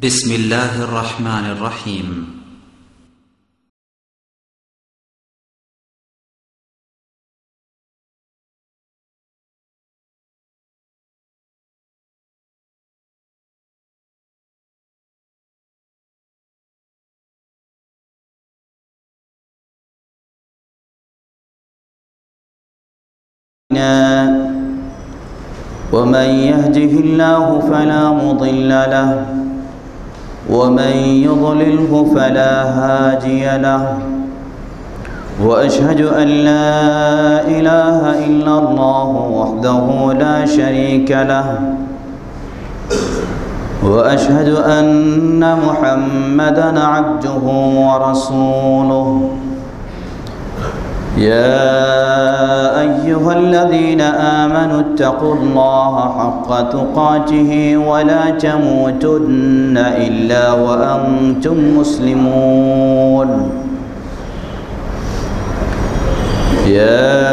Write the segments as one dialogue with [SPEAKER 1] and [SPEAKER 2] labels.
[SPEAKER 1] بسم الله الرحمن الرحيم
[SPEAKER 2] ومن يهده الله فلا مضل له ومن يضلله فلا هادي له وأشهد أن لا إله إلا الله وحده لا شريك له وأشهد أن محمدا عبده ورسوله يا أيها الذين آمنوا اتقوا الله حق تقاته ولا تموتن إلا وأنتم مسلمون يا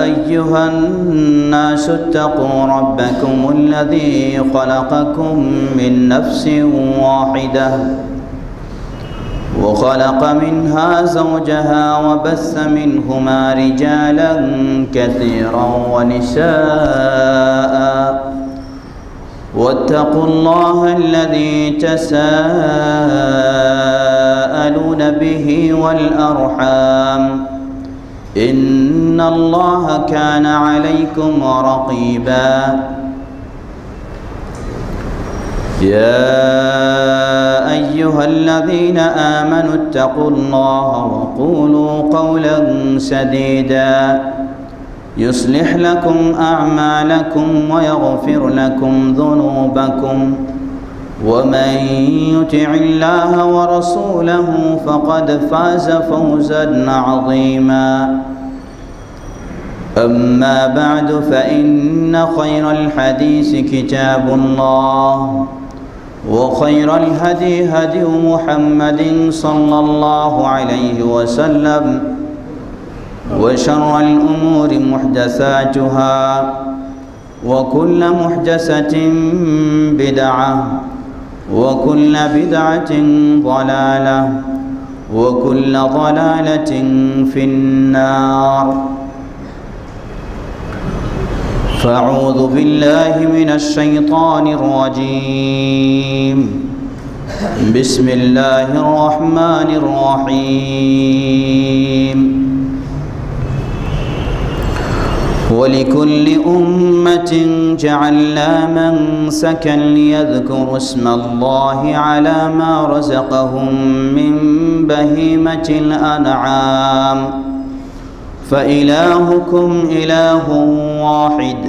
[SPEAKER 2] أيها الناس اتقوا ربكم الذي خلقكم من نفس واحدة وخلق منها زوجها وبث منهما رجالا كثيرا ونساء واتقوا الله الذي تساءلون به والأرحام إن الله كان عليكم رقيبا يا أيها الذين آمنوا اتقوا الله وقولوا قولا سديدا يصلح لكم أعمالكم ويغفر لكم ذنوبكم ومن يطع الله ورسوله فقد فاز فوزا عظيما أما بعد فإن خير الحديث كتاب الله وخير الهدي هدي محمد صلى الله عليه وسلم وشر الأمور محدثاتها وكل محدثة بدعة وكل بدعة ضلالة وكل ضلالة في النار فأعوذ بالله من الشيطان الرجيم بسم الله الرحمن الرحيم ولكل أمة جعلنا منسكا ليذكروا اسم الله على ما رزقهم من بهيمة الأنعام فإلهكم إله واحد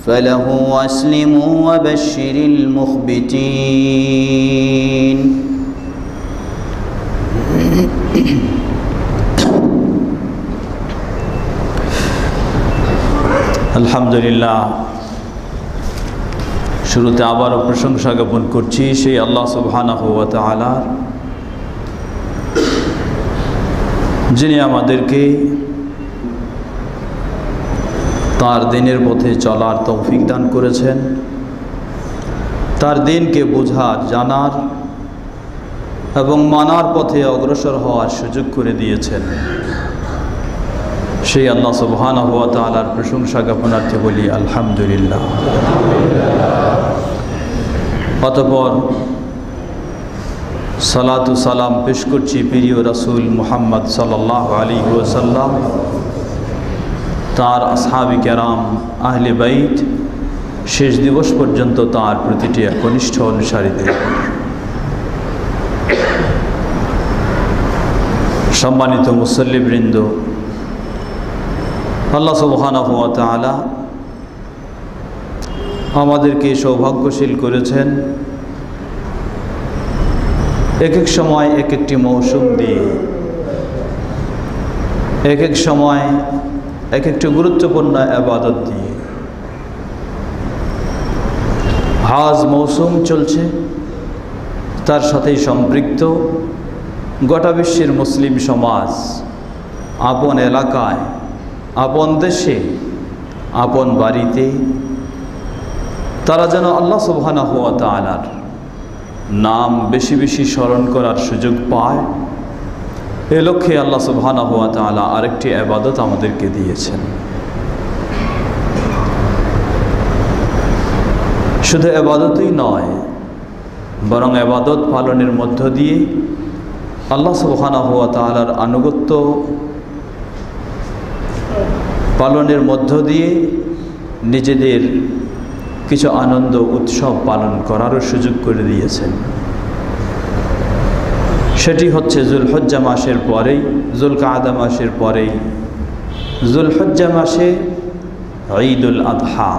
[SPEAKER 2] فله أسلموا وبشر المخبتين
[SPEAKER 3] আলহামদুলিল্লাহ শুরুতে আবারও প্রশংসা জ্ঞাপন করছি সেই আল্লাহ সুবহানাহু ওয়া তাআলার, যিনি আমাদেরকে তার দিনের পথে চলার তৌফিক দান করেছেন, তার দিনকে বোঝার, জানার এবং মানার পথে অগ্রসর হওয়ার সুযোগ করে দিয়েছেন। সেই আল্লাহ সুবহানাহু ওয়া তাআলার প্রশংসা জ্ঞাপনার্থে বলি আলহামদুলিল্লাহ। অতঃপর সালাতু সালাম পেশ করছি প্রিয় রাসূল মুহাম্মদ সাল্লাল্লাহু আলাইহি ওয়াসাল্লাম, তার আসহাবে কেরাম, আহলে বাইত, শেষ দিবস পর্যন্ত তার প্রতিটি একনিষ্ঠ অনুসারীদের। সম্মানিত মুসল্লিবৃন্দ, আল্লাহ সুবহানাহু ওয়া তাআলা আমাদেরকে সৌভাগ্যশীল করেছেন এক এক সময় এক একটি মৌসুম দিয়ে, এক এক সময় এক একটি গুরুত্বপূর্ণ ইবাদত দিয়ে। হজ মৌসুম চলছে, তার সাথেই সম্পৃক্ত গোটা বিশ্বের মুসলিম সমাজ আপন এলাকায়, আপন দেশে, আপন বাড়িতে তারা যেন আল্লাহ সুবহানাহু ওয়া তাআলার নাম বেশি বেশি স্মরণ করার সুযোগ পায়, এ লক্ষ্যে আল্লাহ সুবহানাহু ওয়া তাআলা আরেকটি ইবাদত আমাদেরকে দিয়েছেন। শুধু ইবাদতই নয়, বরং ইবাদত পালনের মধ্য দিয়ে আল্লাহ সুবহানাহু ওয়া তাআলার আনুগত্য পালনের মধ্য দিয়ে নিজেদের কিছু আনন্দ উৎসব পালন করারও সুযোগ করে দিয়েছেন। সেটি হচ্ছে যুলহজ্জা মাসের পরেই, যুলকাআদা মাসের পরেই যুলহজ্জা মাসে ঈদুল আযহা।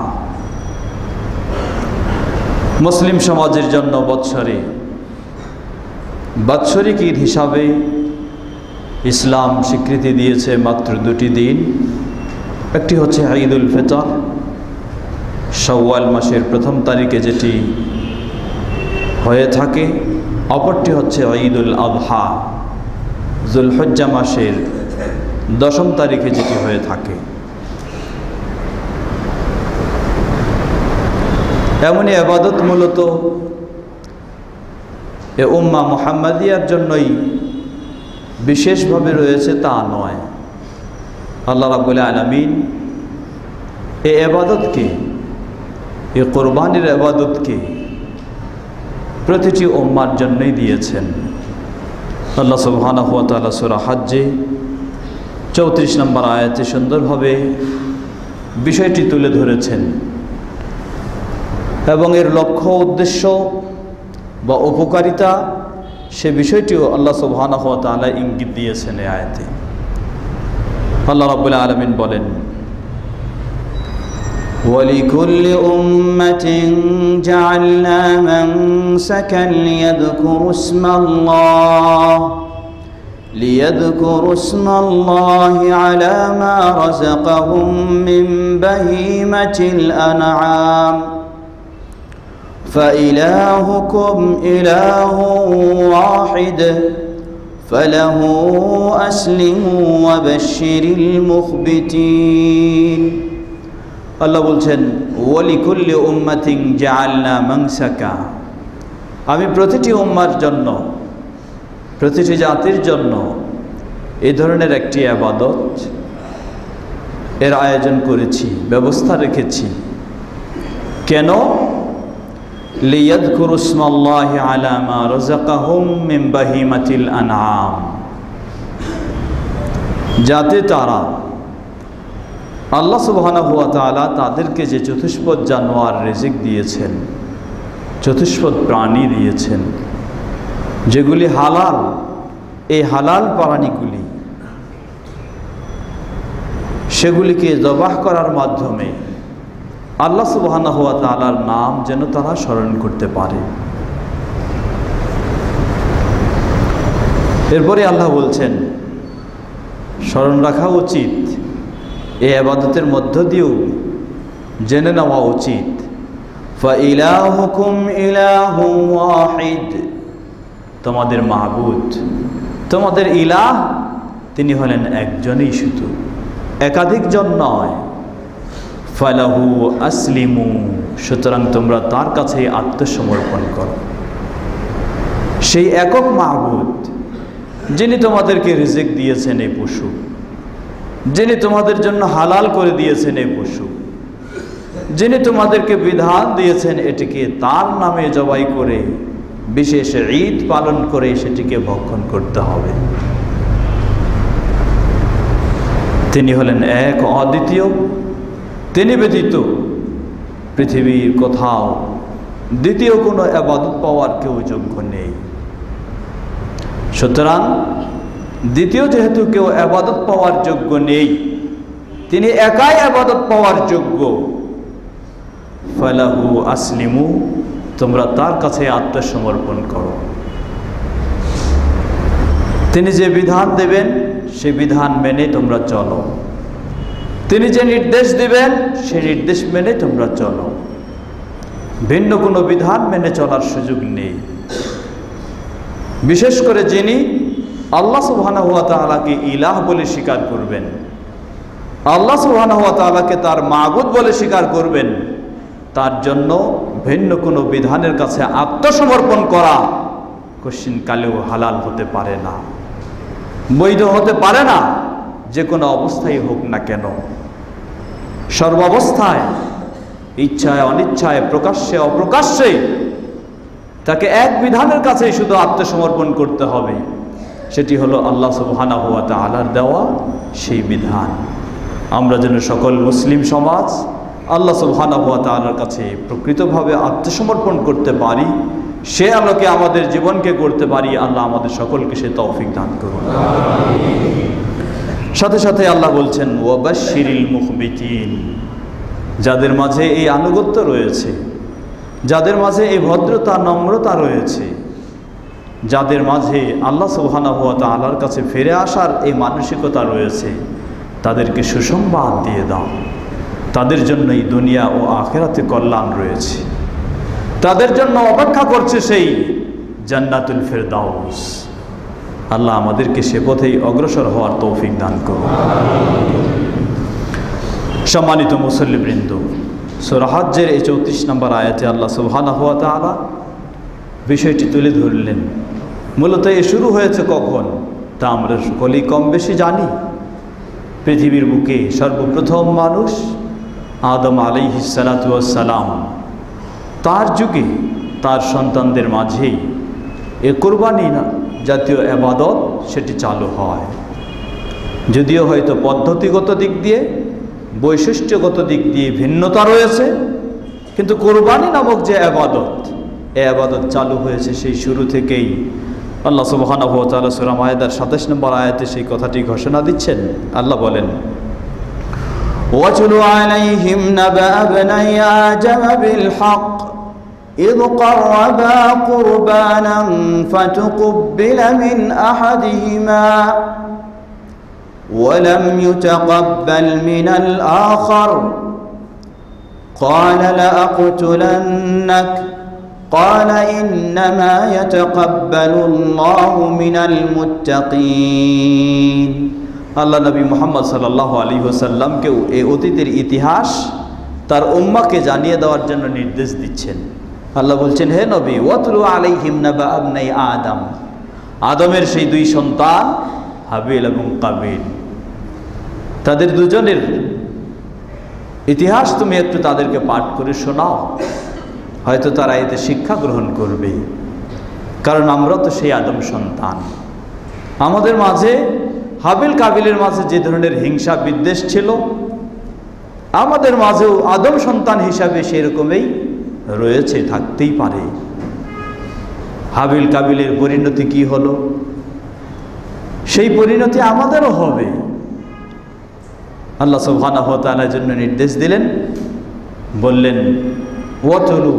[SPEAKER 3] মুসলিম সমাজের জন্য বাৎসরিক ঈদ হিসাবে ইসলাম স্বীকৃতি দিয়েছে মাত্র দুটি দিন। একটি হচ্ছে ঈদুল ফিতর, শাওয়াল মাসের প্রথম তারিখে যেটি হয়ে থাকে, অপরটি হচ্ছে ঈদুল আযহা, যুলহজ্জা মাসের 10ম তারিখে যেটি হয়ে থাকে। এমনই ইবাদত মূলত এ উম্মাহ মুহাম্মাদিয়ার জন্যই বিশেষভাবে রয়েছে তা নয়। আল্লাহ রাব্বুল আলামিন এই ইবাদতকে, এই কুরবানির ইবাদতকে প্রতিটি উম্মার জন্যই দিয়েছেন। আল্লাহ সুবহানাহু ওয়া তাআলা সূরা হজ্জে 34 নম্বর আয়াতে সুন্দরভাবে বিষয়টি তুলে ধরেছেন এবং এর লক্ষ্য উদ্দেশ্য বা উপকারিতা সে বিষয়টিও আল্লাহ সুবহানাহু ওয়া তাআলা ইঙ্গিত দিয়েছেন এই আয়াতে। আল্লাহ রাব্বুল আলামিন বলেন,
[SPEAKER 2] وَلِكُلِّ أُمَّةٍ جَعَلْنَا مَنسَكًا لِيَذْكُرُوا اسْمَ اللَّهِ عَلَى مَا رَزَقَهُم مِّن بَهِيمَةِ الْأَنْعَامِ فَإِلَٰهُكُمْ إِلَٰهٌ وَاحِدٌ فَلَهُ أَسْلِمُوا وَبَشِّرِ الْمُخْبِتِينَ। আল্লাহ বলছেন, ওয়ালিকুল্লি উম্মাতিন জাআলনা মানসাকা, আমি প্রতিটি উম্মার জন্য, প্রতিটি জাতির জন্য এই ধরনের একটি ইবাদত এর আয়োজন করেছি, ব্যবস্থা রেখেছি। কেন? লিয়াযকুরু ইসমাল্লাহি আলা মা রাযাকাহুম মিন বাহিমাতিল আনআম, যাতে তারা আল্লাহ সুবহানাহু ওয়া তাআলা তাদেরকে যে চতুষ্পদ জানোয়ার রিজিক দিয়েছেন, চতুষ্পদ প্রাণী দিয়েছেন, যেগুলি হালাল, এই হালাল প্রাণীগুলি সেগুলিকে জবাহ করার মাধ্যমে আল্লাহ সুবহানাহু ওয়া তাআলার নাম যেন তারা স্মরণ করতে পারে। এরপরে আল্লাহ বলছেন, স্মরণ রাখা উচিত, এই ইবাদতের মধ্য দিয়েও জেনে নেওয়া উচিত, ফাইলাহুকুম ইলাহু ওয়াহিদ, তোমাদের মাবুদ, তোমাদের ইলাহ, তিনি হলেন একজনই শুধু, একাধিকজন নয়। ফালাহু আসলিমু, সুতরাং তোমরা তার কাছে আত্মসমর্পণ করো। সেই একক মাবুদ যিনি তোমাদেরকে রিজিক দিয়েছেন এই পশু, যিনি তোমাদের জন্য হালাল করে দিয়েছেন এই পশু, যিনি তোমাদেরকে বিধান দিয়েছেন এটিকে তার নামে জবাই করে বিশেষ ঈদ পালন করে সেটিকে ভক্ষণ করতে হবে। তিনি হলেন এক, অদ্বিতীয়, তিনি ব্যতীত পৃথিবীর কোথাও দ্বিতীয় কোনো ইবাদত পাওয়ার কেউ যোগ্য নেই। সুতরাং দ্বিতীয় যেহেতু কেউ ইবাদত পাওয়ার যোগ্য নেই, তিনি একাই ইবাদত পাওয়ার যোগ্য। ফালাহু আসলিমু, তোমরা তার কাছে আত্মসমর্পণ করো। তিনি যে বিধান দেবেন সেই বিধান মেনে তোমরা চলো, তিনি যে নির্দেশ দিবেন সেই নির্দেশ মেনে তোমরা চলো, ভিন্ন কোনো বিধান মেনে চলার সুযোগ নেই। বিশেষ করে যিনি আল্লাহ সুবহানাহু ওয়া তাআলাকে ইলাহ বলে স্বীকার করবেন, আল্লাহ সুবহানাহু ওয়া তাআলাকে তার মাবুদ বলে স্বীকার করবেন, তার জন্য ভিন্ন কোনো বিধানের কাছে আত্মসমর্পণ করা কশিন কালেও হালাল হতে পারে না, বৈধ হতে পারে না, যে কোনো অবস্থায় হোক না কেন। সর্বাবস্থায়, ইচ্ছায় অনিচ্ছায়, প্রকাশ্যে অপ্রকাশ্যে তাকে এক বিধানের কাছেই শুধু আত্মসমর্পণ করতে হবে, সেটি হলো আল্লাহ সুবহানাহু ওয়া তাআলার দেওয়া সেই বিধান। আমরা যেন সকল মুসলিম সমাজ আল্লাহ সুবহানাহু ওয়া তাআলার কাছে প্রকৃতভাবে আত্মসমর্পণ করতে পারি, সে আলোকে আমাদের জীবনকে করতে পারি। আল্লাহ আমাদের সকলকে সে তৌফিক দান করুন। সাথে সাথে আল্লাহ বলছেন ওয়াবাশশিরিল মুখবিতিন, যাদের মাঝে এই আনুগত্য রয়েছে, যাদের মাঝে এই ভদ্রতা নম্রতা রয়েছে, যাদের মাঝে আল্লাহ সুবহানাহু ওয়া তাআলার কাছে ফিরে আসার এই মানসিকতা রয়েছে, তাদেরকে সুসংবাদ দিয়ে দাও। তাদের জন্যই দুনিয়া ও আখিরাতে কল্যাণ রয়েছে, তাদের জন্য অপেক্ষা করছে সেই জান্নাতুল ফেরদাউস। আল্লাহ আমাদেরকে সে পথেই অগ্রসর হওয়ার তৌফিক দান করুন। সম্মানিত মুসল্লিবৃন্দ, সূরা হজ্জের এই 34 নম্বর আয়াতে আল্লাহ সুবহানাহু ওয়া তাআলা বিষয়টি তুলে ধরলেন। মূলত এ শুরু হয়েছে কখন তা আমরা সকলেই কম বেশি জানি। পৃথিবীর বুকে সর্বপ্রথম মানুষ আদম আলাইহিস সালাতু ওয়াস সালাম, তার যুগে তার সন্তানদের মাঝেই এ কুরবানি জাতীয় ইবাদত সেটি চালু হয়। যদিও হয়তো পদ্ধতিগত দিক দিয়ে, বৈশিষ্ট্যগত দিক দিয়ে ভিন্নতা রয়েছে, কিন্তু কুরবানি নামক যে ইবাদত, এই ইবাদত চালু হয়েছে সেই শুরু থেকেই। আল্লাহ সুবহানাহু ওয়া তাআলা সূরা মায়েদার 27 নম্বর আয়াতে সেই কথাটি ঘোষণা দিচ্ছেন। আল্লাহ বলেন,
[SPEAKER 3] ওয়াতলু আলাইহিম নাবা ইবনাই আদম বিল হক إذ قربا قربانا فتقبل من أحدهما ولم يتقبل من الآخر قال لأقتلنك قال إنما يتقبل الله من المتقين। আল্লাহ নবী মুহাম্মদ সাল্লাল্লাহু আলাইহি ওয়াসাল্লামকে এই অতীতের ইতিহাস তার উম্মাহকে জানিয়ে দেওয়ার জন্য নির্দেশ দিচ্ছেন। আল্লাহ বলছেন, হে নবী, ওয়াতলু আলাইহিম নাবা ইবনাই আদম, আদমের সেই দুই সন্তান হাবিল এবং কাবিল, তাদের দুজনের ইতিহাস তুমি একটু তাদেরকে পাঠ করে শোনাও, হয়তো তারা এতে শিক্ষা গ্রহণ করবে। কারণ আমরা তো সেই আদম সন্তান। আমাদের মাঝে হাবিল কাবিলের মাঝে যে ধরনের হিংসা বিদ্বেষ ছিল, আমাদের মাঝেও আদম সন্তান হিসাবে সেরকমই রয়েছে, থাকতেই পারে। হাবিল কাবিলের পরিণতি কি হলো, সেই পরিণতি আমাদেরও হবে। আল্লাহ সুবহানাহু ওয়া তাআলার জন্য নির্দেশ দিলেন, বললেন ওয়াতলু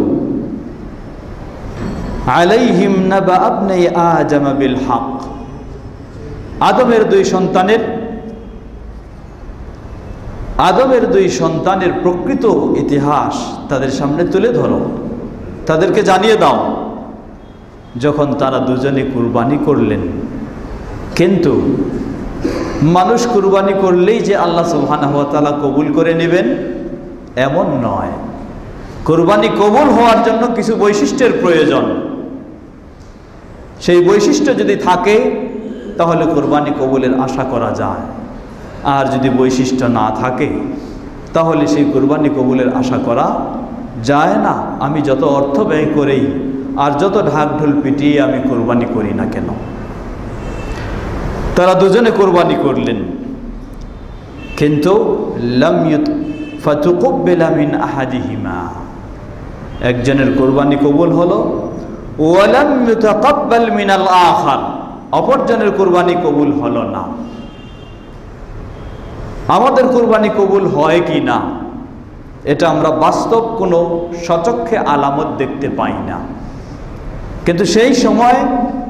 [SPEAKER 3] আলাইহিম নাবা ইবনাই আদম বিল হক, আদমের দুই সন্তানের প্রকৃত ইতিহাস তাদের সামনে তুলে ধরো, তাদেরকে জানিয়ে দাও। যখন তারা দুজনে কুরবানি করলেন, কিন্তু মানুষ কুরবানি করলেই যে আল্লাহ সুবহানাহু ওয়া তাআলা কবুল করে নেবেন এমন নয়। কুরবানি কবুল হওয়ার জন্য কিছু বৈশিষ্ট্যের প্রয়োজন। সেই বৈশিষ্ট্য যদি থাকে তাহলে কুরবানি কবুলের আশা করা যায়, আর যদি বৈশিষ্ট্য না থাকে তাহলে সেই কুরবানি কবুলের আশা করা যায় না। আমি যত অর্থ ব্যয় করি আর যত ঢাকঢোল পিটিয়ে আমি কুরবানি করি না কেন। তারা দুজনে কুরবানি করলেন, কিন্তু লাম ফাতুকব্বিলা মিন আহাদিহিমা, একজনের কুরবানি কবুল হলো, ওয়ালাম ইউতাকাব্বাল মিনাল আখার, অপরজনের কুরবানি কবুল হলো না। আমাদের কুরবানি কবুল হয় কি না এটা আমরা বাস্তব কোনো সচক্ষে আলামত দেখতে পাই না, কিন্তু সেই সময়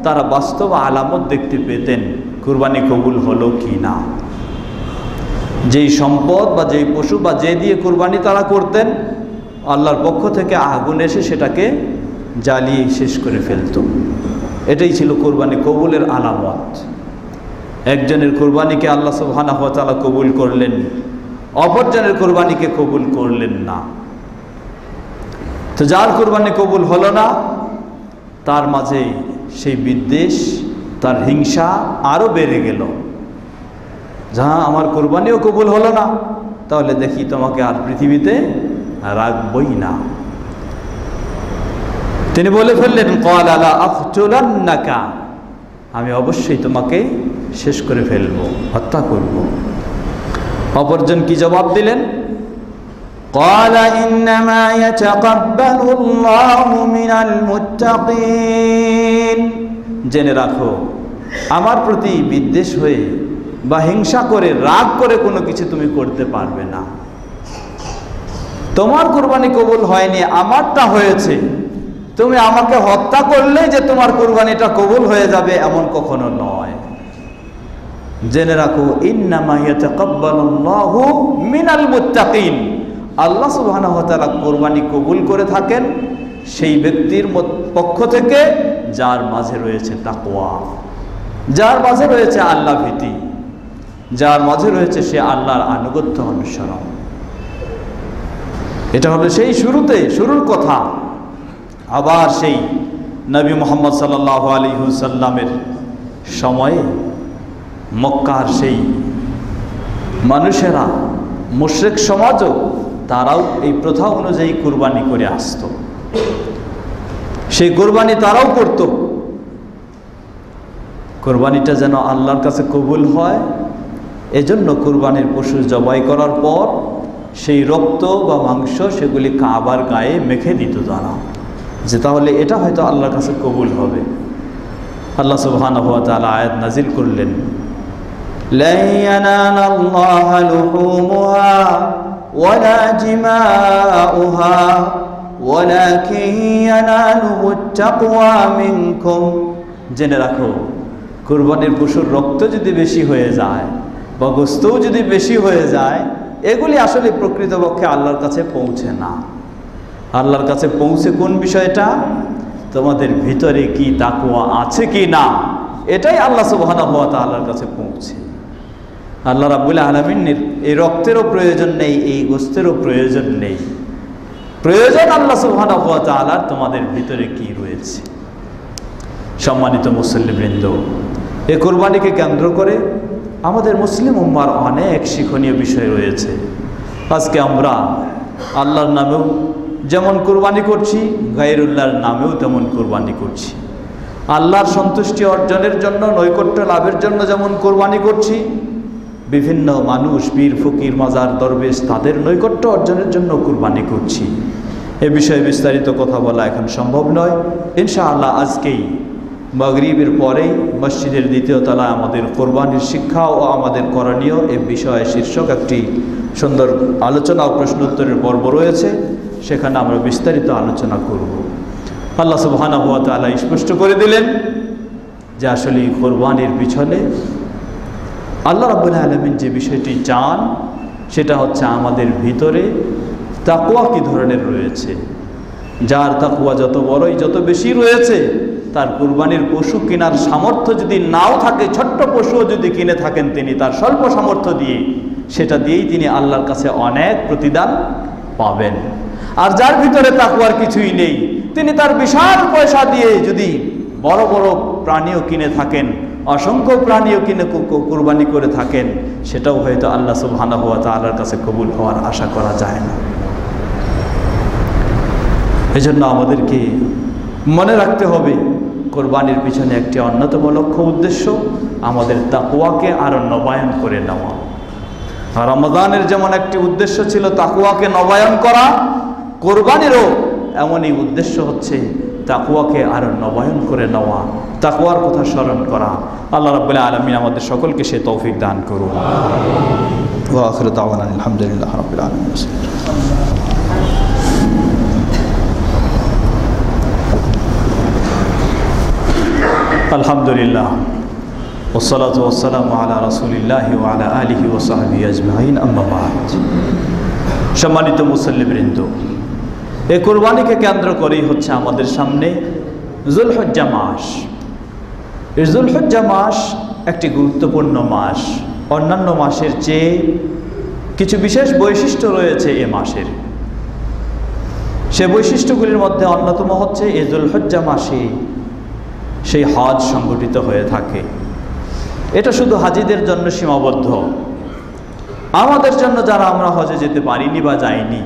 [SPEAKER 3] তারা বাস্তব আলামত দেখতে পেতেন কুরবানি কবুল হলো কি না। যেই সম্পদ বা যেই পশু বা যে দিয়ে কুরবানি তারা করতেন, আল্লাহর পক্ষ থেকে আগুন এসে সেটাকে জ্বালিয়ে শেষ করে ফেলত। এটাই ছিল কুরবানি কবুলের আলামত। একজনের কুরবানিকে আল্লাহ সুবহানাহু ওয়া তাআলা কবুল করলেন, অপরজনের কুরবানিকে কবুল করলেন না।
[SPEAKER 2] তো যার কোরবানি কবুল হলো না, তার মাঝে সেই বিদ্বেষ, তার হিংসা আরো বেড়ে গেল। যা আমার কোরবানিও কবুল হলো না, তাহলে দেখি তোমাকে আর পৃথিবীতে রাখবই না। তিনি বলে ফেললেন, ক্বালা লা আখতুলান্নাকা, আমি অবশ্যই তোমাকে শেষ করে ফেলবো, হত্যা করব। অপরজন কি জবাব দিলেন? ক্বালা ইন্নামা ইয়াতাকাব্বালুল্লাহু মিনাল মুত্তাকিন, জেনে রাখো আমার প্রতি বিদ্বেষ হয়ে বা হিংসা করে, রাগ করে কোনো কিছু তুমি করতে পারবে না। তোমার কুরবানি কবুল হয়নি, আমারটা হয়েছে। তুমি আমাকে হত্যা করলে যে তোমার কুরবানিটা কবুল হয়ে যাবে, এমন কখনো নয়। জেনে রাখো ইন্নামা ইয়াতাকাব্বালুল্লাহু মিনাল মুত্তাকিন, আল্লাহ সুবহানাহু ওয়া তাআলা কুরবানি কবুল করে থাকেন সেই ব্যক্তির পক্ষ থেকে যার মাঝে রয়েছে তাকওয়া, যার মাঝে রয়েছে আল্লাহ ভীতি, যার মাঝে রয়েছে সে আল্লাহর আনুগত্য অনুসরণ। এটা হলো সেই শুরুর কথা। আবার সেই নবী মুহাম্মদ সাল্লাল্লাহু আলাইহি ওয়াসাল্লামের সময়ে মক্কার সেই মানুষেরা, মুশরিক সমাজও, তারাও এই প্রথা অনুযায়ী কুরবানি করে আসত। সেই কুরবানি তারাও করত। কুরবানিটা যেন আল্লাহর কাছে কবুল হয়, এজন্য কুরবানির পশু জবাই করার পর সেই রক্ত বা মাংস সেগুলি কাবার গায়ে মেখে দিত তারা, যে তাহলে এটা হয়তো আল্লাহর কাছে কবুল হবে। আল্লাহ সুবহানাহু ওয়া তাআলা আয়াত নাজিল করলেন, লা ইয়ানালাল্লাহু লুহুমুহা ওয়ালা জিমাউহা ওয়ালাকিন ইয়ানালুহুত তাকওয়া মিনকুম, জেনে রাখো কুরবানির পশুর রক্ত যদি বেশি হয়ে যায় বা গোশতও যদি বেশি হয়ে যায়, এগুলি আসলে প্রকৃতপক্ষে আল্লাহর কাছে পৌঁছে না। আল্লাহর কাছে পৌঁছে কোন বিষয়টা? তোমাদের ভিতরে কি তাকওয়া আছে কি না, এটাই আল্লাহ সুবহানাহু ওয়া তাআলার কাছে পৌঁছে। আল্লাহ রাব্বুল আলামিনের এই রক্তেরও প্রয়োজন নেই, এই গোশতেরও প্রয়োজন নেই। প্রয়োজন আল্লাহ সুবহানাহু ওয়া তাআলার তোমাদের ভিতরে কি রয়েছে। সম্মানিত মুসল্লিবৃন্দ, এই কুরবানিকে কেন্দ্র করে আমাদের মুসলিম উম্মার অনেক শিক্ষণীয় বিষয় রয়েছে। আজকে আমরা আল্লাহর নামেও যেমন কুরবানি করছি, গায়রুল্লাহর নামেও তেমন কুরবানি করছি। আল্লাহর সন্তুষ্টি অর্জনের জন্য, নৈকট্য লাভের জন্য যেমন কুরবানি করছি, বিভিন্ন মানুষ, পীর ফকির, মাজার, দরবেশ, তাদের নৈকট্য অর্জনের জন্য কুরবানি করছি। এ বিষয়ে বিস্তারিত কথা বলা এখন সম্ভব নয়। ইনশাআল্লাহ আজকেই মাগরিবের পরেই মসজিদের দ্বিতীয় তলায় আমাদের কোরবানির শিক্ষা ও আমাদের করণীয় এ বিষয়ে শীর্ষক একটি সুন্দর আলোচনা ও প্রশ্নোত্তরের পর্ব রয়েছে, সেখানে আমরা বিস্তারিত আলোচনা করব। আল্লাহ সুবহানাহু ওয়া তাআলা স্পষ্ট করে দিলেন যে আসলে কোরবানির পিছনে আল্লাহ রাব্বুল আলামিন যে বিষয়টি চান সেটা হচ্ছে আমাদের ভিতরে তাকওয়া কি ধরনের রয়েছে। যার তাকওয়া যত বড়ই, যত বেশি রয়েছে, তার কুরবানির পশু কেনার সামর্থ্য যদি নাও থাকে, ছোট্ট পশুও যদি কিনে থাকেন তিনি, তার স্বল্প সামর্থ্য দিয়ে, সেটা দিয়েই তিনি আল্লাহর কাছে অনেক প্রতিদান পাবেন। আর যার ভিতরে তাকওয়ার কিছুই নেই, তিনি তার বিশাল পয়সা দিয়ে যদি বড় বড় প্রাণীও কিনে থাকেন, অসংখ্য প্রাণীও কিনে কুরবানি করে থাকেন, সেটাও হয়তো আল্লাহ সুবহানাহু ওয়া তাআলার কাছে কবুল হওয়ার আশা করা যায় না। এজন্য আমাদেরকে মনে রাখতে হবে কোরবানির পিছনে একটি অন্যতম লক্ষ্য উদ্দেশ্য আমাদের তাকওয়াকে আরো নবায়ন করে নেওয়া। রমজানের যেমন একটি উদ্দেশ্য ছিল তাকওয়াকে নবায়ন করা, কোরবানিরও এমনই উদ্দেশ্য হচ্ছে তাকওয়াকে আরো নবায়ন করে নেওয়া, তাকওয়ার কথা স্মরণ করা। আল্লাহ রাব্বুল আলামিন আমাদের সকলকে সে তৌফিক দান করুন। ওয়া আখিরু দাওয়ানা আলহামদুলিল্লাহি রাব্বিল আলামিন। আলহামদুলিল্লাহ ওয়াসসালাতু ওয়াসসালামু আলা রাসূলিল্লাহি ওয়া আলা আলিহি ওয়া সাহবিহি আজমাইন, আম্মা বা'দ। সম্মানিত মুসল্লিবৃন্দ, এই কুরবানিকে কেন্দ্র করেই হচ্ছে আমাদের সামনে যুলহজ্জা মাস। এই যুলহজ্জা মাস একটি গুরুত্বপূর্ণ মাস। অন্যান্য মাসের চেয়ে কিছু বিশেষ বৈশিষ্ট্য রয়েছে এ মাসের। সে বৈশিষ্ট্যগুলির মধ্যে অন্যতম হচ্ছে এই যুলহজ্জা মাসে সেই হজ সংগঠিত হয়ে থাকে। এটা শুধু হাজিদের জন্য সীমাবদ্ধ। আমাদের জন্য যারা আমরা হজে যেতে পারিনি বা যাইনি,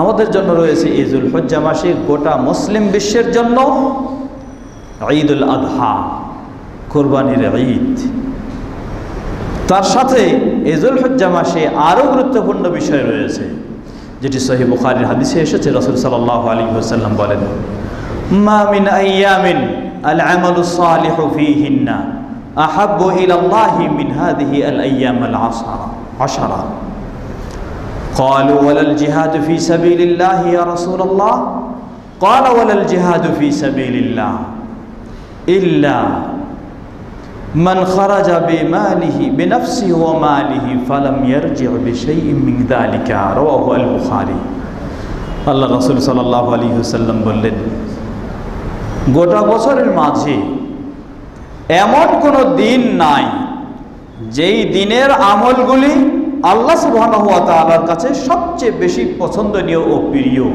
[SPEAKER 2] আমাদের জন্য রয়েছে এই যুলহজ্জা মাসে গোটা মুসলিম বিশ্বের জন্য ঈদুল আযহা, কোরবানির ঈদ। তার সাথে এই যুলহজ্জা মাসে আরও গুরুত্বপূর্ণ বিষয় রয়েছে, যেটি সহিহ বুখারীর হাদিসে এসেছে। রাসূল সাল্লাল্লাহু আলাইহি ওয়াসাল্লাম বলেন, মা মিন আইয়ামিন আল আমালু সালিহু ফীহিন্না আহাব্বু ইলাল্লাহি মিন হাযিহি আল আইয়াম আল আশারা। قالوا ولا الجهاد في سبيل الله يا رسول الله؟ قال ولا الجهاد في سبيل الله إلا من خرج بماله بنفسه وماله فلم يرجع بشيء من ذلك رواه البخاري। আল্লাহ রাসূল সাল্লাল্লাহু আলাইহি ওয়াসাল্লাম বললেন, গোটা বছরের মাঝে এমন কোনো দিন নাই যেই দিনের আমলগুলি আল্লাহ সুবহানাহু ওয়া তাআলার কাছে সবচেয়ে বেশি পছন্দনীয় ও প্রিয়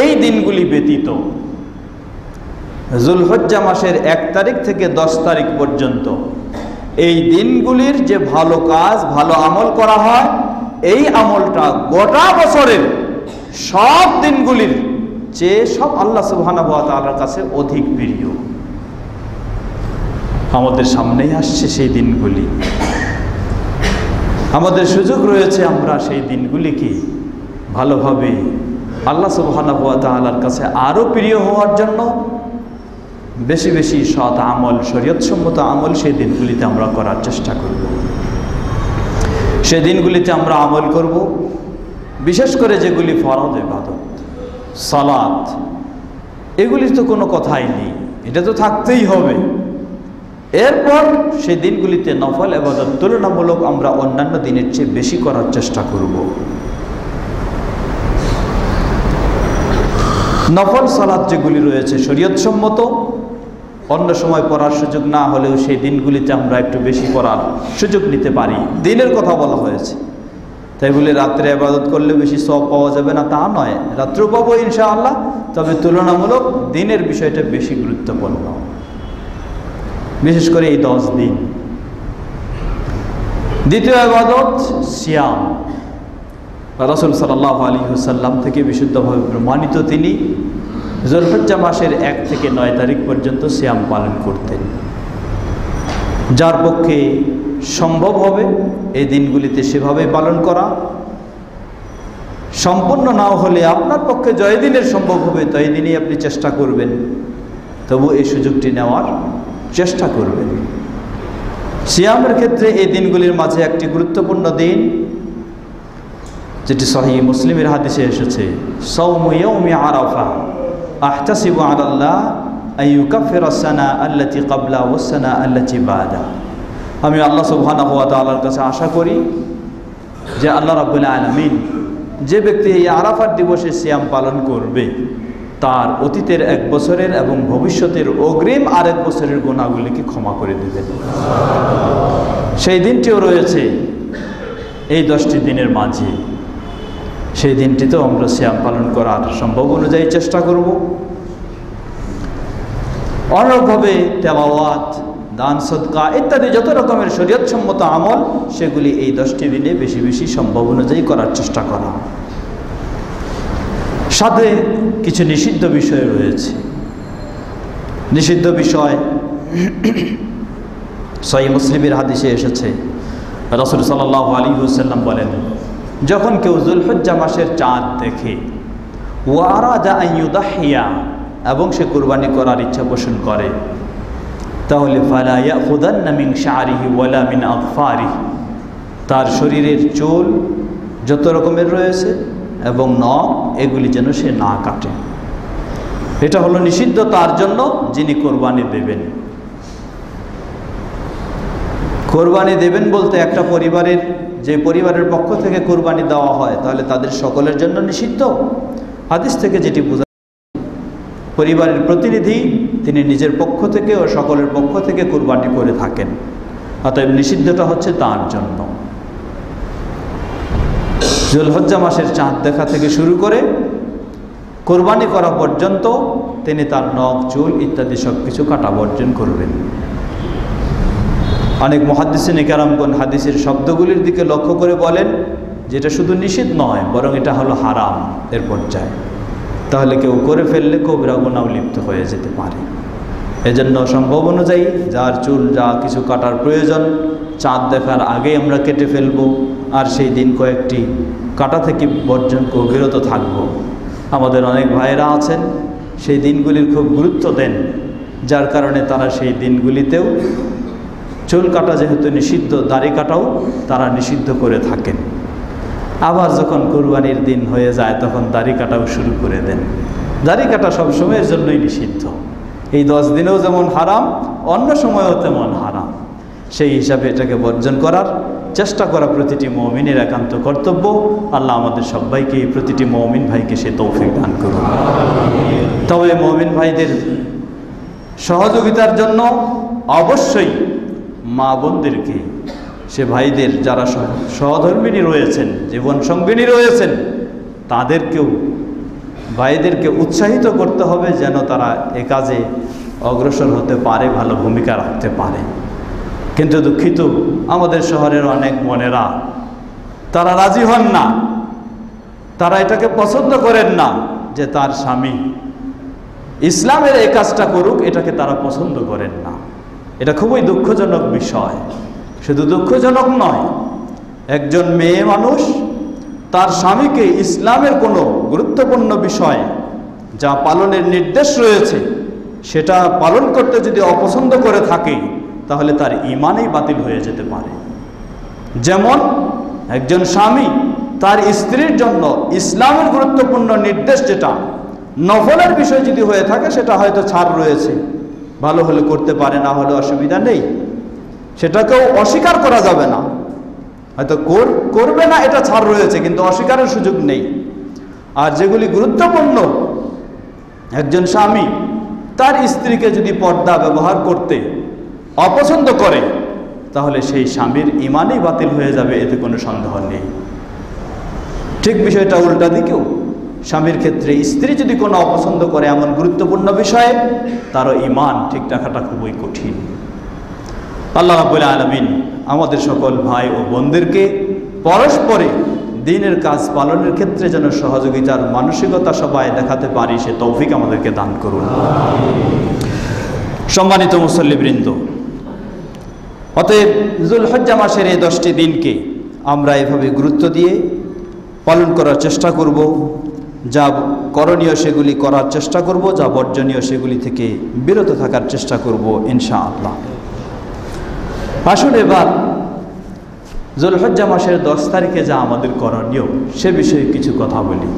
[SPEAKER 2] এই দিনগুলি ব্যতীত। যুলহজ্জা মাসের 1 তারিখ থেকে 10 তারিখ পর্যন্ত এই দিনগুলির যে ভালো কাজ, ভালো আমল করা হয়, এই আমলটা গোটা বছরের সব দিনগুলির চেয়ে সব আল্লাহ সুবহানাহু ওয়া তাআলার কাছে অধিক প্রিয়। আমাদের সামনেই আসছে সেই দিনগুলি। আমাদের সুযোগ রয়েছে আমরা সেই দিনগুলিকে ভালোভাবে আল্লাহ সুবহানাহু ওয়া তাআলার কাছে আরও প্রিয় হওয়ার জন্য বেশি বেশি সৎ আমল, শরীয়তসম্মত আমল সেই দিনগুলিতে আমরা করার চেষ্টা করব। সেই দিনগুলিতে আমরা আমল করব, বিশেষ করে যেগুলি ফরজ ইবাদত, সালাত, এগুলির তো কোনো কথাই নেই, এটা তো থাকতেই হবে। এরপর সেই দিনগুলিতে নফল ইবাদত তুলনামূলক আমরা অন্যান্য দিনের চেয়ে বেশি করার চেষ্টা করব। নফল সালাত যেগুলি রয়েছে শরীয়তসম্মত, অন্য সময় পড়ার সুযোগ না হলেও সেই দিনগুলিতে আমরা একটু বেশি পড়ার সুযোগ নিতে পারি। দিনের কথা বলা হয়েছে, তাই বলে রাত্রে ইবাদত করলে বেশি সওয়াব পাওয়া যাবে না তা নয়, রাত্রেও পাবো ইনশাআল্লাহ, তবে তুলনামূলক দিনের বিষয়টা বেশি গুরুত্বপূর্ণ, বিশেষ করে এই 10 দিন। দ্বিতীয় ইবাদত সিয়াম। রাসূল সাল্লাল্লাহু আলাইহি ওয়াসাল্লাম থেকে বিশুদ্ধভাবে প্রমাণিত, তিনি যুলহজ্জা মাসের 1 থেকে 9 তারিখ পর্যন্ত সিয়াম পালন করতেন। যার পক্ষে সম্ভব হবে এই দিনগুলিতে সেভাবে পালন করা, সম্পূর্ণ নাও হলে আপনার পক্ষে জয় দিনের সম্ভব হবে তাই দিনই আপনি চেষ্টা করবেন, তবু এই সুযোগটি নেওয়ার চেষ্টা করবেন। সিয়ামের ক্ষেত্রে এই দিনগুলির মাঝে একটি গুরুত্বপূর্ণ দিন, যেটি সহিহ মুসলিমের হাদিসে এসেছে, সাওমু ইয়াউমি আরাফা আহতাসিবু আলাল্লাহ আইয়ুকাফিরা সানা আল্লাতী ক্বাবলা ওয়াস সানা আল্লাতী বাদা। আমি আল্লাহ সুবহানাহু ওয়া তাআলার কাছে আশা করি যে আল্লাহ রাব্বুল আলামিন যে ব্যক্তি এই আরাফার দিবসে সিয়াম পালন করবে তার অতীতের 1 বছরের এবং ভবিষ্যতের অগ্রিম আরেক বছরের গুনাহগুলিকে ক্ষমা করে দেবেন। সেই দিনটিও রয়েছে এই 10টি দিনের মাঝে। সেই দিনটিতেও আমরা সিয়াম পালন করার সম্ভব অনুযায়ী চেষ্টা করব। অন্যভাবে তেলাওয়াত, দান, সদকা ইত্যাদি যত রকমের শরীয়তসম্মত আমল সেগুলি এই 10টি দিনে বেশি বেশি সম্ভব অনুযায়ী করার চেষ্টা করা। সাথে কিছু নিষিদ্ধ বিষয় রয়েছে। নিষিদ্ধ বিষয় সহিহ মুসলিমের হাদিসে এসেছে, রাসূল সাল্লাল্লাহু আলাইহি ওয়াসাল্লাম বলেন, যখন কেউ যুলহজ্জা মাসের চাঁদ দেখে ওয়া আরাদা আন ইউদাহিয়া, এবং সে কুরবানি করার ইচ্ছা পোষণ করে, তাহলে ফালা ইয়াখুদান্না মিন শা'রিহি ওয়ালা মিন আযফারিহি, তার শরীরের চুল যত রকমের রয়েছে এবং নখ এগুলি যেন সে না কাটে। এটা হলো নিষিদ্ধ তার জন্য যিনি কোরবানি দেবেন। কোরবানি দেবেন বলতে একটা পরিবারের, যে পরিবারের পক্ষ থেকে কোরবানি দেওয়া হয় তাহলে তাদের সকলের জন্য নিষিদ্ধ। হাদিস থেকে যেটি বোঝা, পরিবারের প্রতিনিধি তিনি নিজের পক্ষ থেকে ও সকলের পক্ষ থেকে কোরবানি করে থাকেন, অতএব নিষিদ্ধটা হচ্ছে তার জন্য। যুলহজ্জা মাসের চাঁদ দেখা থেকে শুরু করে কোরবানি করা পর্যন্ত তিনি তার নখ চুল ইত্যাদি সব কিছু কাটা বর্জন করবেন। অনেক মুহাদ্দিসিন কেরামগণ হাদিসের শব্দগুলির দিকে লক্ষ্য করে বলেন যে এটা শুধু নিষিদ্ধ নয়, বরং এটা হলো হারাম এর পর্যায়ে। তাহলে কেউ করে ফেললে কবিরা গুনাহ লিপ্ত হয়ে যেতে পারে। এজন্য সম্ভব অনুযায়ী যার চুল যা কিছু কাটার প্রয়োজন চাঁদ দেখার আগেই আমরা কেটে ফেলব, আর সেই দিন কয়েকটি কাটা থেকে বর্জন বিরত থাকব। আমাদের অনেক ভাইয়েরা আছেন সেই দিনগুলির খুব গুরুত্ব দেন, যার কারণে তারা সেই দিনগুলিতেও চুল কাটা যেহেতু নিষিদ্ধ, দাড়ি কাটাও তারা নিষিদ্ধ করে থাকেন। আবার যখন কুরবানির দিন হয়ে যায় তখন দাড়ি কাটাও শুরু করে দেন। দাড়ি কাটা সবসময়ের জন্যই নিষিদ্ধ। এই 10 দিনেও যেমন হারাম, অন্য সময়েও তেমন হারাম। সেই হিসাবে এটাকে বর্জন করার চেষ্টা করা প্রতিটি মুমিনের একান্ত কর্তব্য। আল্লাহ আমাদের সবাইকে, প্রতিটি মুমিন ভাইকে সে তৌফিক দান করুন। তবে মুমিন ভাইদের সহযোগিতার জন্য অবশ্যই মা বোনদেরকে, সে ভাইদের যারা সহধর্মিণী রয়েছেন, জীবন সঙ্গিনী রয়েছেন, তাদেরকেও ভাইদেরকে উৎসাহিত করতে হবে যেন তারা এ কাজে অগ্রসর হতে পারে, ভালো ভূমিকা রাখতে পারে। কিন্তু দুঃখিত, আমাদের শহরের অনেক বোনেরা তারা রাজি হন না, তারা এটাকে পছন্দ করেন না যে তার স্বামী ইসলামের এই কাজটা করুক, এটাকে তারা পছন্দ করেন না। এটা খুবই দুঃখজনক বিষয়। শুধু দুঃখজনক নয়, একজন মেয়ে মানুষ তার স্বামীকে ইসলামের কোনো গুরুত্বপূর্ণ বিষয় যা পালনের নির্দেশ রয়েছে সেটা পালন করতে যদি অপছন্দ করে থাকে তাহলে তার ঈমানই বাতিল হয়ে যেতে পারে। যেমন একজন স্বামী তার স্ত্রীর জন্য ইসলামের গুরুত্বপূর্ণ নির্দেশ যেটা নফলের বিষয় যদি হয়ে থাকে সেটা হয়তো ছাড় রয়েছে, ভালো হলে করতে পারে, না হলে অসুবিধা নেই, সেটাকেও অস্বীকার করা যাবে না। হয়তো করবে না এটা ছাড় রয়েছে, কিন্তু অস্বীকারের সুযোগ নেই। আর যেগুলি গুরুত্বপূর্ণ, একজন স্বামী তার স্ত্রীকে যদি পর্দা ব্যবহার করতে অপছন্দ করে তাহলে সেই স্বামীর ঈমানই বাতিল হয়ে যাবে, এতে কোনো সন্দেহ নেই। ঠিক বিষয়টা উল্টা দিকেও, স্বামীর ক্ষেত্রে স্ত্রী যদি কোনো অপছন্দ করে এমন গুরুত্বপূর্ণ বিষয়ে, তারও ঈমান ঠিক রাখাটা খুবই কঠিন। আল্লাহ রাব্বুল আলামিন আমাদের সকল ভাই ও বোনদেরকে পরস্পরে দ্বীনের কাজ পালনের ক্ষেত্রে যেন সহযোগিতার মানসিকতা সবাই দেখাতে পারি, সে তৌফিক আমাদেরকে দান করুন। সম্মানিত মুসল্লিবৃন্দ, অতএব যুলহজ্জা মাসের এই 10টি দিনকে আমরা এভাবে গুরুত্ব দিয়ে পালন করার চেষ্টা করব। যা করণীয় সেগুলি করার চেষ্টা করব, যা বর্জনীয় সেগুলি থেকে বিরত থাকার চেষ্টা করব ইনশাআল্লাহ। আসুন এবার যুলহজ্জা মাসের 10 তারিখে যা আমাদের করণীয় সে বিষয়ে কিছু কথা বলি।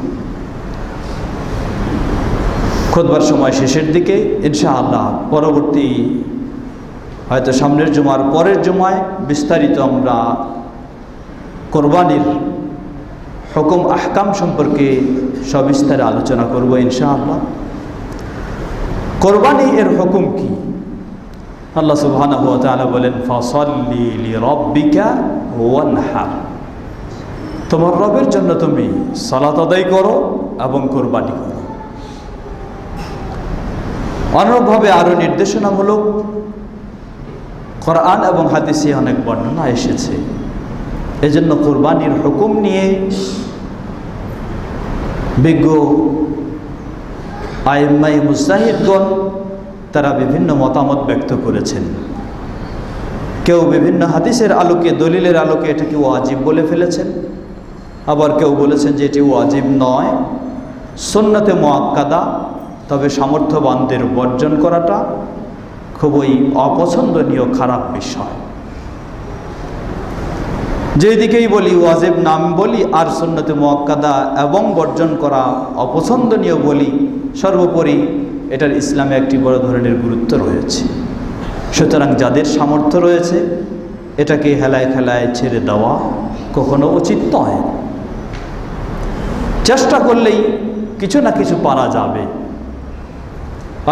[SPEAKER 2] খুতবার সময় শেষের দিকে ইনশাআল্লাহ, পরবর্তী হয়তো সামনের জুমার পরের জুমায় বিস্তারিত আমরা কোরবানির হুকুম আহকাম সম্পর্কে সবিস্তারে আলোচনা করব ইনশাআল্লাহ। কোরবানি এর হুকুম কি? আল্লাহ সুবহানাহু ওয়া তাআলা বলেন, ফাসাল্লি লিরাব্বিকা ওয়ানহার, তোমার রবের জন্য তুমি সালাত আদায় করো এবং কোরবানি করো। অনুরূপভাবে আরো নির্দেশনামূলক কোরআন এবং হাদিসে অনেক বর্ণনা এসেছে। এজন্য কোরবানির হুকুম নিয়ে বিজ্ঞ আইম্মায়ে মুজতাহিদগণ তারা বিভিন্ন মতামত ব্যক্ত করেছেন। কেউ বিভিন্ন হাদিসের আলোকে, দলিলের আলোকে এটাকে ওয়াজিব বলে ফেলেছেন, আবার কেউ বলেছেন যে এটি ওয়াজিব নয়, সুন্নতে মুআক্কাদা, তবে সামর্থ্যবানদের বর্জন করাটা খুবই অপছন্দনীয়, খারাপ বিষয়। যেদিকেই বলি ওয়াজিব নাম বলি আর সুন্নতে মুআক্কাদা এবং বর্জন করা অপছন্দনীয় বলি, সর্বোপরি এটার ইসলামে একটি বড় ধরনের গুরুত্ব রয়েছে। সুতরাং যাদের সামর্থ্য রয়েছে এটাকে হেলায় খেলায় ছেড়ে দেওয়া কখনো উচিত নয়। চেষ্টা করলেই কিছু না কিছু পারা যাবে।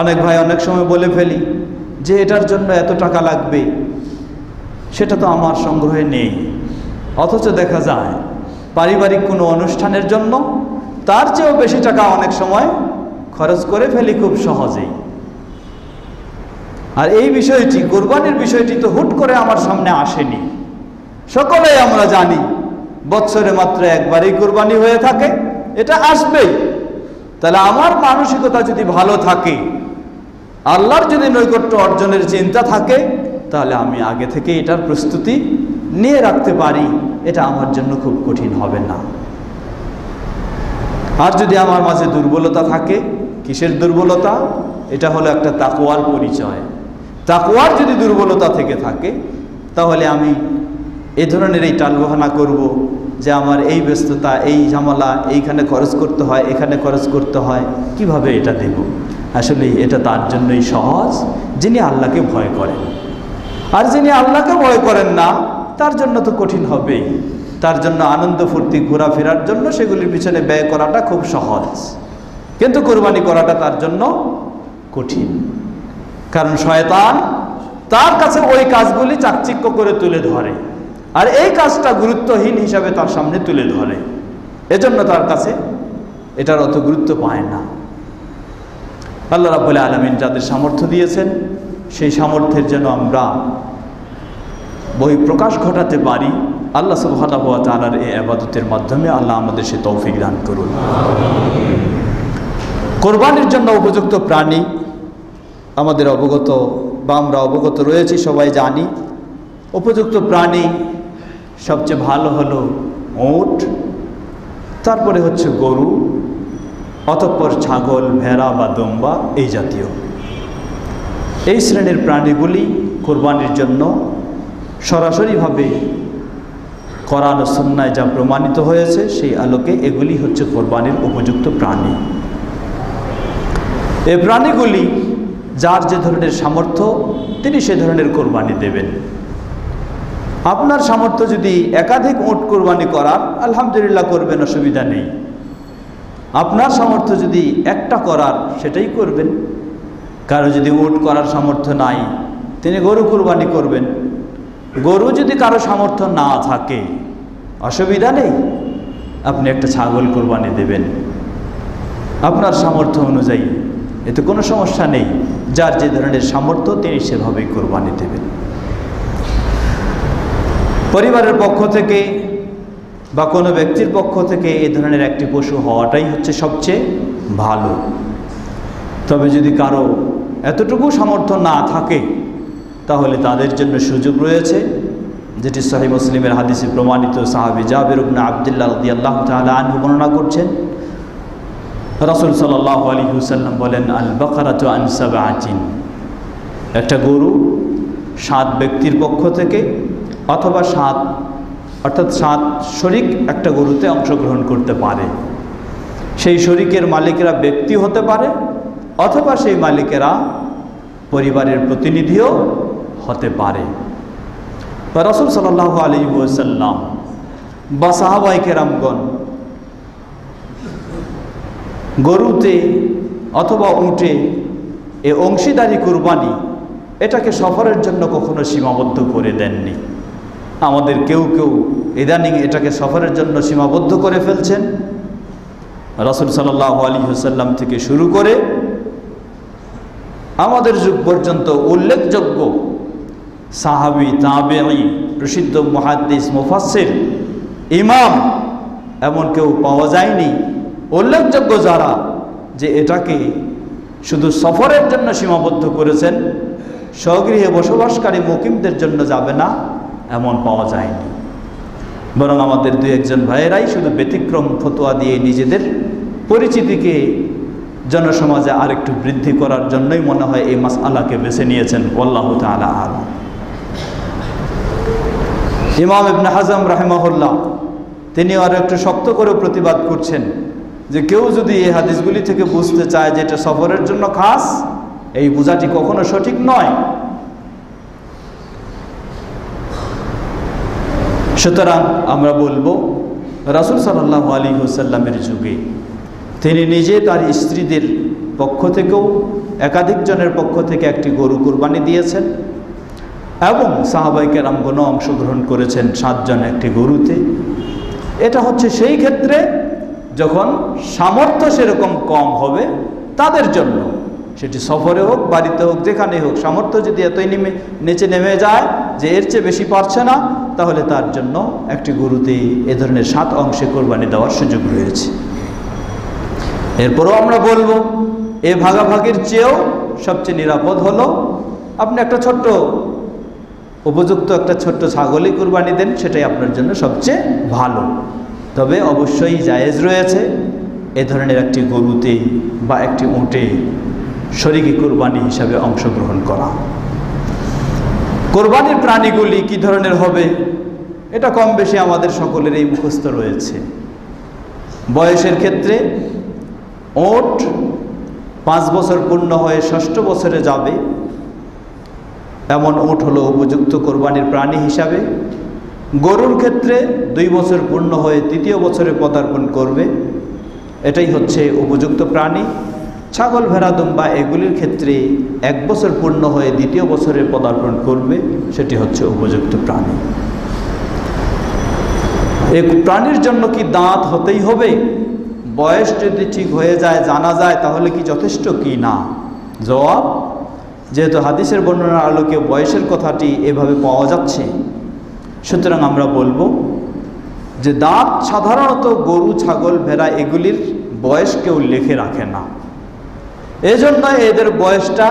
[SPEAKER 2] অনেক ভাই অনেক সময় বলে ফেলি যে এটার জন্য এত টাকা লাগবে, সেটা তো আমার সংগ্রহে নেই। অথচ দেখা যায় পারিবারিক কোনো অনুষ্ঠানের জন্য তার চেয়েও বেশি টাকা অনেক সময় খরচ করে ফেলি খুব সহজেই। আর এই বিষয়টি, কোরবানির বিষয়টি তো হুট করে আমার সামনে আসেনি। সকলেই আমরা জানি বছরে মাত্র একবারই কোরবানি হয়ে থাকে, এটা আসবেই। তাহলে আমার মানসিকতা যদি ভালো থাকে, আল্লাহর যদি নৈকট্য অর্জনের চিন্তা থাকে, তাহলে আমি আগে থেকে এটার প্রস্তুতি নিয়ে রাখতে পারি, এটা আমার জন্য খুব কঠিন হবে না। আর যদি আমার মাঝে দুর্বলতা থাকে, কিসের দুর্বলতা? এটা হলো একটা তাকওয়ার পরিচয়। তাকওয়ার যদি দুর্বলতা থেকে থাকে, তাহলে আমি এই ধরনের এই টালবাহানা করব যে আমার এই ব্যস্ততা, এই ঝামেলা, এইখানে খরচ করতে হয়, এখানে খরচ করতে হয়, কিভাবে এটা দেব? আসলে এটা তার জন্যই সহজ যিনি আল্লাহকে ভয় করেন। আর যিনি আল্লাহকে ভয় করেন না, তার জন্য তো কঠিন হবেই। তার জন্য আনন্দ ফুর্তি ঘোরাফেরার জন্য সেগুলির পিছনে ব্যয় করাটা খুব সহজ, কিন্তু কোরবানি করাটা তার জন্য কঠিন। কারণ শয়তান তার কাছে ওই কাজগুলি চাকচিক্য করে তুলে ধরে, আর এই কাজটা গুরুত্বহীন হিসাবে তার সামনে তুলে ধরে। এজন্য তার কাছে এটার অত গুরুত্ব পায় না। আল্লাহ রাব্বুল আলামিন যাদের সামর্থ্য দিয়েছেন, সেই সামর্থ্যের যেন আমরা বহিঃপ্রকাশ ঘটাতে পারি। আল্লাহ সুবহানাহু ওয়া তাআলার এই ইবাদতের মাধ্যমে আল্লাহ আমাদের সে তৌফিক দান করুন। কোরবানির জন্য উপযুক্ত প্রাণী আমাদের অবগত, বা আমরা অবগত রয়েছি, সবাই জানি। উপযুক্ত প্রাণী সবচেয়ে ভালো হলো উট, তারপরে হচ্ছে গরু, অতঃপর ছাগল, ভেড়া বা দম্বা এই জাতীয়। এই শ্রেণীর প্রাণীগুলি কোরবানির জন্য সরাসরিভাবে কোরআন ও সুন্নায় যা প্রমাণিত হয়েছে, সেই আলোকে এগুলি হচ্ছে কোরবানির উপযুক্ত প্রাণী। এই প্রাণীগুলি যার যে ধরনের সামর্থ্য, তিনি সে ধরনের কোরবানি দেবেন। আপনার সামর্থ্য যদি একাধিক উট কোরবানি করার, আলহামদুলিল্লাহ করবেন, অসুবিধা নেই। আপনার সামর্থ্য যদি একটা করার, সেটাই করবেন। কারো যদি উট করার সামর্থ্য নাই, তিনি গরু কোরবানি করবেন। গরু যদি কারো সামর্থ্য না থাকে, অসুবিধা নেই, আপনি একটা ছাগল কোরবানি দেবেন আপনার সামর্থ্য অনুযায়ী, এতে কোনো সমস্যা নেই। যার যে ধরনের সামর্থ্য, তিনি সেভাবেই কোরবানি দেবেন। পরিবারের পক্ষ থেকে বা কোনো ব্যক্তির পক্ষ থেকে এই ধরনের একটি পশু হওয়াটাই হচ্ছে সবচেয়ে ভালো। তবে যদি কারো এতটুকু সামর্থ্য না থাকে, তাহলে তাদের জন্য সুযোগ রয়েছে, যেটি সহিহ মুসলিমের হাদিসে প্রমাণিত। সাহাবী জাবির ইবনে আব্দুল্লাহ রাদিয়াল্লাহু তাআলা আনহু বর্ণনা করছেন, রাসূল সাল্লাল্লাহু আলাইহি ওয়াসাল্লাম বলেন, আল বাকারাতু আন সাবআতিন, একটা গরু 7 ব্যক্তির পক্ষ থেকে অথবা 7 শরিক একটা গরুতে অংশগ্রহণ করতে পারে। সেই শরিকের মালিকেরা ব্যক্তি হতে পারে, অথবা সেই মালিকেরা পরিবারের প্রতিনিধিও হতে পারে। রাসূল সাল্লাল্লাহু আলাইহি ওয়াসাল্লাম বা সাহাবায়ে কেরামগণ গরুতে অথবা উটে এ অংশীদারি কুরবানি, এটাকে সফরের জন্য কখনো সীমাবদ্ধ করে দেননি। আমাদের কেউ কেউ ইদানিং এটাকে সফরের জন্য সীমাবদ্ধ করে ফেলছেন। রাসূল সাল্লাল্লাহু আলাইহি ওয়াসাল্লাম থেকে শুরু করে আমাদের যুগ পর্যন্ত উল্লেখযোগ্য সাহাবী, তাবেঈ, প্রসিদ্ধ মুহাদ্দিস, মুফাসসির, ইমাম, এমন কেউ পাওয়া যায়নি উল্লেখযোগ্য যারা যে এটাকে শুধু সফরের জন্য সীমাবদ্ধ করেছেন, স্বগৃহে বসবাসকারী মুকিমদের জন্য যাবে না, এমন পাওয়া যায়নি। বরং আমাদের 2-1 ভাইয়েরাই শুধু ব্যতিক্রম ফতোয়া দিয়ে নিজেদের পরিচিতিকে জনসমাজে আরেকটু বৃদ্ধি করার জন্যই মনে হয় এই মাসআলাকে বেছে নিয়েছেন। আল্লাহু তাআলা আ'লাম। ইমাম ইবনে হাজম রাহিমাহুল্লাহ তিনি আরো একটু শক্ত করে প্রতিবাদ করছেন যে কেউ যদি এই হাদিসগুলি থেকে বুঝতে চায় যে এটা সফরের জন্য খাস, এই বোঝাটি কখনো সঠিক নয়। সুতরাং আমরা বলবো, রাসূল সাল্লাল্লাহু আলাইহি ওয়াসাল্লামের যুগে তিনি নিজে তার স্ত্রীদের পক্ষ থেকেও একাধিক জনের পক্ষ থেকে একটি গরু কুরবানি দিয়েছেন, এবং সাহাবায়ে কেরামগণ অংশগ্রহণ করেছেন 7 জন একটি গরুতে। এটা হচ্ছে সেই ক্ষেত্রে যখন সামর্থ্য সেরকম কম হবে তাদের জন্য, সেটি সফরে হোক বাড়িতে হোক যেখানে হোক, সামর্থ্য যদি এতই নিচে নেমে যায় যে এর চেয়ে বেশি পারছে না, তাহলে তার জন্য একটি গরুতে এ ধরনের 7 অংশে কোরবানি দেওয়ার সুযোগ রয়েছে। এরপরও আমরা বলবো এ ভাগাভাগির চেয়েও সবচেয়ে নিরাপদ হলো আপনি একটা ছোট্ট উপযুক্ত একটা ছোট্ট ছাগলই কোরবানি দেন, সেটাই আপনার জন্য সবচেয়ে ভালো। তবে অবশ্যই জায়েজ রয়েছে এ ধরনের একটি গরুতে বা একটি উটে শরীকি কোরবানি হিসাবে অংশগ্রহণ করা। কোরবানির প্রাণীগুলি কি ধরনের হবে এটা কম বেশি আমাদের সকলেরই মুখস্থ রয়েছে। বয়সের ক্ষেত্রে উট 5 বছর পূর্ণ হয়ে 6ষ্ঠ বছরে যাবে এমন উট হলো উপযুক্ত কোরবানির প্রাণী হিসাবে। গরুর ক্ষেত্রে 2 বছর পূর্ণ হয়ে 3য় বছরে পদার্পণ করবে, এটাই হচ্ছে উপযুক্ত প্রাণী। ছাগল ভেড়া দুম্বা এগুলির ক্ষেত্রে 1 বছর পূর্ণ হয়ে 2য় বছরে পদার্পণ করবে, সেটি হচ্ছে উপযুক্ত প্রাণী। এই প্রাণীর জন্য কি দাঁত হতেই হবে? বয়স যদি ঠিক হয়ে যায়, জানা যায়, তাহলে কি যথেষ্ট কি না? জবাব, যেহেতু হাদিসের বর্ণনার আলোকে বয়সের কথাটি এভাবে পাওয়া যাচ্ছে, সুতরাং আমরা বলবো যে দাঁত সাধারণত গরু ছাগল ভেড়া এগুলির বয়স কেউ লিখে রাখে না, এজন্য এদের বয়সটা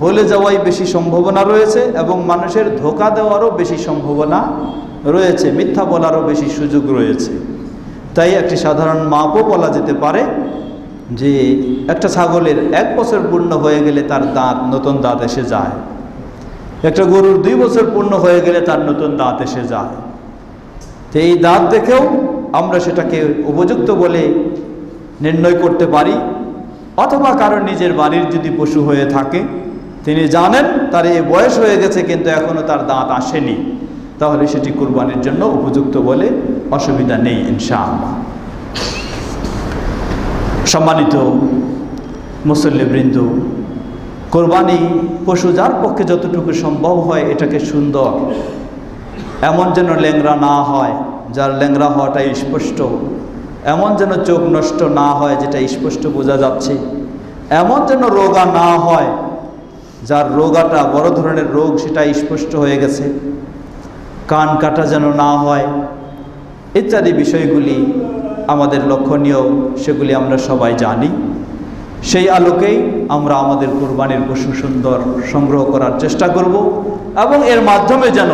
[SPEAKER 2] বলে যাওয়াই বেশি সম্ভাবনা রয়েছে এবং মানুষের ধোঁকা দেওয়ারও বেশি সম্ভাবনা রয়েছে, মিথ্যা বলারও বেশি সুযোগ রয়েছে। তাই একটি সাধারণ মাপও বলা যেতে পারে যে একটা ছাগলের 1 বছর পূর্ণ হয়ে গেলে তার নতুন দাঁত এসে যায়, একটা গরুর 2 বছর পূর্ণ হয়ে গেলে তার নতুন দাঁত এসে যায়। তো এই দাঁত দেখেও আমরা সেটাকে উপযুক্ত বলে নির্ণয় করতে পারি। অথবা কারো নিজের বাড়ির যদি পশু হয়ে থাকে, তিনি জানেন তার এই বয়স হয়ে গেছে কিন্তু এখনো তার দাঁত আসেনি, তাহলে সেটি কুরবানির জন্য উপযুক্ত বলে অসুবিধা নেই ইনশাআল্লাহ। সম্মানিত মুসল্লিবৃন্দ, কোরবানি পশু যার পক্ষে যতটুকু সম্ভব হয় এটাকে সুন্দর, এমন যেন ল্যাংড়া না হয় যার ল্যাংড়া হওয়াটাই স্পষ্ট, এমন যেন চোখ নষ্ট না হয় যেটা স্পষ্ট বোঝা যাচ্ছে, এমন যেন রোগা না হয় যার রোগাটা বড় ধরনের রোগ সেটা স্পষ্ট হয়ে গেছে, কান কাটা যেন না হয়, ইত্যাদি বিষয়গুলি আমাদের লক্ষণীয়, সেগুলি আমরা সবাই জানি। সেই আলোকেই আমরা আমাদের কোরবানির পশু সুন্দর সংগ্রহ করার চেষ্টা করব এবং এর মাধ্যমে যেন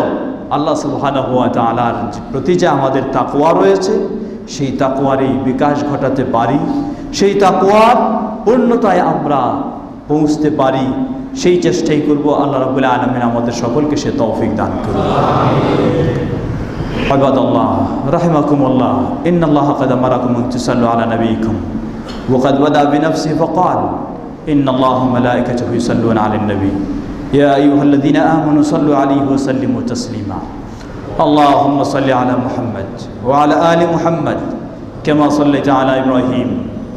[SPEAKER 2] আল্লাহ সুবহানাহু ওয়া তাআলার প্রতি যে আমাদের তাকওয়া রয়েছে সেই তাকওয়ারই বিকাশ ঘটাতে পারি, সেই তাকওয়ার পূর্ণতায় আমরা পৌঁছতে পারি, সেই চেষ্টাই করব। আল্লাহ রাব্বুল আলামিন আমাদের সকলকে সে তৌফিক দান করুন। ইবাদাল্লাহ রাহিমাকুমুল্লাহ, ইন্নাল্লাহা ক্বাদ আমারাকুম আন তুসাল্লু আলা নাবিয়িকুম ওয়া ক্বাদ বাদা বিনাফসিহি ফাকাল ইন্নাল্লাহা ওয়া মালায়েকাতাহু ইউসাল্লুনা আলান নবী ইয়া আইয়ুহাল্লাযীনা আমানু সাল্লু আলাইহি ওয়া সাল্লিমু তাসলিমা আল্লাহুম্মা সাল্লি আলা মুহাম্মাদ ওয়া আলা আলি মুহাম্মাদ কামা সাল্লাইতা আলা ইব্রাহিম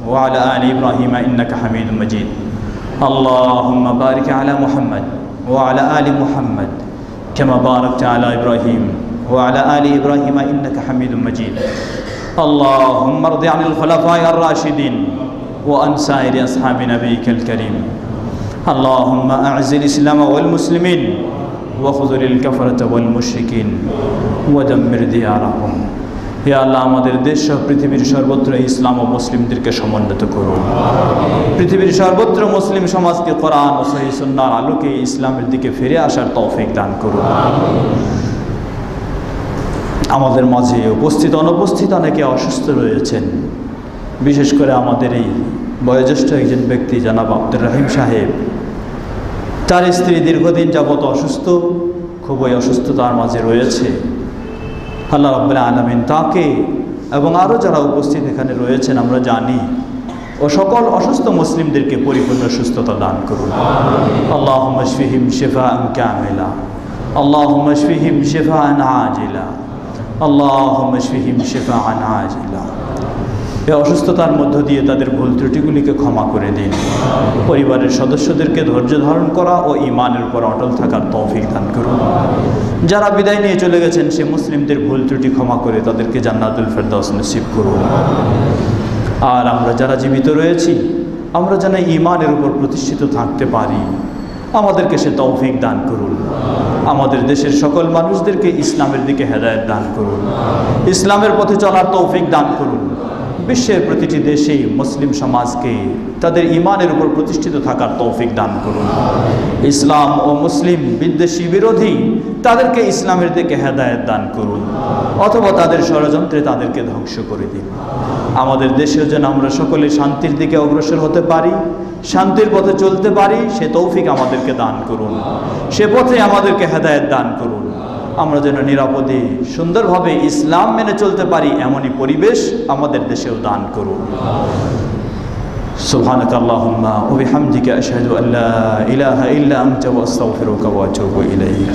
[SPEAKER 2] ওয়া আলা আলি ইব্রাহিম ইন্নাকা হামিদুম মাজিদ اللهم بارك على محمد وعلى آل محمد كما باركت على إبراهيم وعلى آل إبراهيم إنك حميد مجيد اللهم ارض عن الخلفاء الراشدين وعن سائر أصحاب نبيك الكريم اللهم أعز الإسلام والمسلمين وخذل الكفرة والمشركين ودمر ديارهم। হে আল্লাহ, আমাদের দেশ সহ পৃথিবীর সর্বত্র ইসলাম ও মুসলিমদেরকে সমুন্নত করুন। পৃথিবীর সর্বত্র মুসলিম সমাজকে কোরআন ও সহিহ সুন্নাহর আলোকে ইসলামের দিকে ফিরে আসার তৌফিক দান করুন। আমাদের মাঝে উপস্থিত অনুপস্থিত অনেকে অসুস্থ রয়েছেন, বিশেষ করে আমাদের এই বয়োজ্যেষ্ঠ একজন ব্যক্তি জনাব আব্দুর রহিম সাহেব, তার স্ত্রী দীর্ঘদিন যাবত অসুস্থ, খুবই অসুস্থতার মাঝে রয়েছে। আল্লাহ রাব্বুল আলামিন তাকে এবং আরও যারা উপস্থিত এখানে রয়েছেন আমরা জানি, ও সকল অসুস্থ মুসলিমদেরকে পরিপূর্ণ সুস্থতা দান করুন। আল্লাহুম্মা শফিহিম শিফাআন কামিলা, আল্লাহুম্মা শফিহিম শিফাআন আজিলা, আল্লাহুম্মা শফিহিম শিফাআন আজিলা। এই অসুস্থতার মধ্য দিয়ে তাদের ভুল ত্রুটিগুলিকে ক্ষমা করে দিন। পরিবারের সদস্যদেরকে ধৈর্য ধারণ করা ও ঈমানের উপর অটল থাকার তৌফিক দান করুন। যারা বিদায় নিয়ে চলে গেছেন সে মুসলিমদের ভুল ত্রুটি ক্ষমা করে তাদেরকে জান্নাতুল ফেরদাউস নসিব করুন। আর আমরা যারা জীবিত রয়েছি আমরা যেন ঈমানের উপর প্রতিষ্ঠিত থাকতে পারি, আমাদেরকে সে তৌফিক দান করুন। আমাদের দেশের সকল মানুষদেরকে ইসলামের দিকে হেদায়েত দান করুন, ইসলামের পথে চলার তৌফিক দান করুন। বিশ্বের প্রতিটি দেশেই মুসলিম সমাজকে তাদের ঈমানের উপর প্রতিষ্ঠিত থাকার তৌফিক দান করুন। ইসলাম ও মুসলিম বিদ্বেষী বিরোধী তাদেরকে ইসলামের দিকে হেদায়েত দান করুন, অথবা তাদের ষড়যন্ত্রে তাদেরকে ধ্বংস করে দিন। আমাদের দেশেও যেন আমরা সকলে শান্তির দিকে অগ্রসর হতে পারি, শান্তির পথে চলতে পারি, সে তৌফিক আমাদেরকে দান করুন, সে পথে আমাদেরকে হেদায়েত দান করুন। আমরা যেন নিরাপদে সুন্দরভাবে ইসলাম মেনে চলতে পারি এমনই পরিবেশ আমাদের দেশেও দান করুন। সুবহানাকাল্লাহুম্মা ওয়া বিহামদিকা আশহাদু আল্লা ইলাহা ইল্লা আনতা ওয়া আস্তাগফিরুকা ওয়া আতুবু ইলাইক।